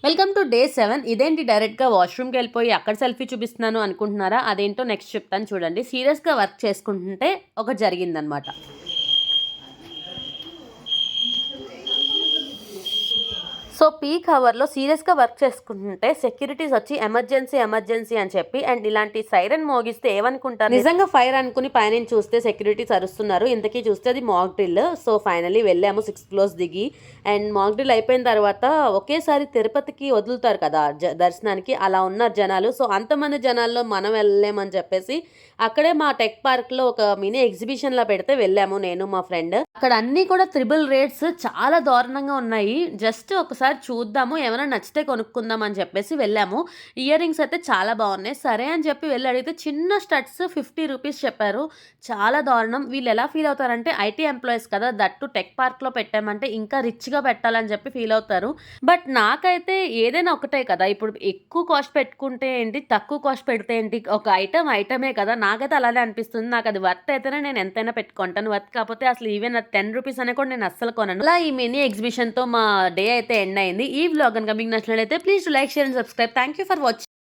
Welcome to day 7. ఇదేంటి డైరెక్ట్‌గా వాష్‌రూమ్‌కి వెళ్ళిపోయి అక్కడ సెల్ఫీ చూపిస్తున్నాను అనుకుంటున్నారా? అదేంటో నెక్స్ట్ చెప్తాను చూడండి. సీరియస్‌గా వర్క్ చేసుకుంటుంటే ఒకటి జరిగిందనమాట. సో, పీక్ అవర్‌లో సీరియస్‌గా వర్క్ చేసుకుంటుంటే సెక్యూరిటీస్ వచ్చి ఎమర్జెన్సీ, ఎమర్జెన్సీ అని చెప్పి అండ్ ఇలాంటి సైరన్ మోగిస్తే ఏమనుకుంటారు? నిజంగా ఫైర్ అనుకుని పైనుంచి చూస్తే సెక్యూరిటీస్ అరుస్తున్నారు. ఇంతకీ చూస్తే అది మాక్ డ్రిల్. సో, ఫైనల్లీ వెళ్ళాము 6 ఫ్లోర్స్ దిగి అండ్ మాక్ డ్రిల్ అయిపోయిన తర్వాత ఒకేసారి తిరుపతికి వదులుతారు కదా! దర్శనానికి అలా ఉన్నారు జనాలు. సో, అంతమంది జనాల్లో మనం వెళ్ళలేమని చెప్పేసి అక్కడే మా టెక్ పార్క్‌లో ఒక మినీ ఎగ్జిబిషన్‌లా పెడితే వెళ్ళాము నేను, మా ఫ్రెండ్. అక్కడ అన్నీ కూడా త్రిబుల్ రేట్స్ చాలా దారుణంగా ఉన్నాయి. జస్ట్ ఒకసారి చూద్దాము, ఏమైనా నచ్చితే కొనుక్కుందాం అని చెప్పేసి వెళ్ళాము. ఇయర్ రింగ్స్ అయితే చాలా బాగున్నాయి. సరే అని చెప్పి వెళ్ళి అడిగితే చిన్న స్టడ్స్ 50 రూపీస్ చెప్పారు. చాలా దారుణం. వీళ్ళు ఎలా ఫీల్ అవుతారంటే ఐటీ ఎంప్లాయీస్ కదా! దట్టు టెక్ పార్క్‌లో పెట్టామంటే ఇంకా రిచ్‌గా పెట్టాలని చెప్పి ఫీల్ అవుతారు. బట్ నాకైతే ఏదైనా ఒకటే కదా! ఇప్పుడు ఎక్కువ కాస్ట్ పెట్టుకుంటే ఏంటి, తక్కువ కాస్ట్ పెడితే ఏంటి, ఒక ఐటెమ్ ఐటమే కదా! నాకైతే అలానే అనిపిస్తుంది. నాకది వర్త్ అయితేనే నేను ఎంతైనా పెట్టుకుంటాను. వర్త్ కాకపోతే అసలు ఈవెన్ అది 10 రూపీస్ అనే కూడా నేను అస్సలు కొనను. అలా ఈ మినీ ఎగ్జిబిషన్‌తో మా డే అయితే ఎండ్ అయింది. ఈ వ్లాగ్ గనుక మీకు నచ్చినట్లయితే please do like, share and subscribe. Thank you for watching.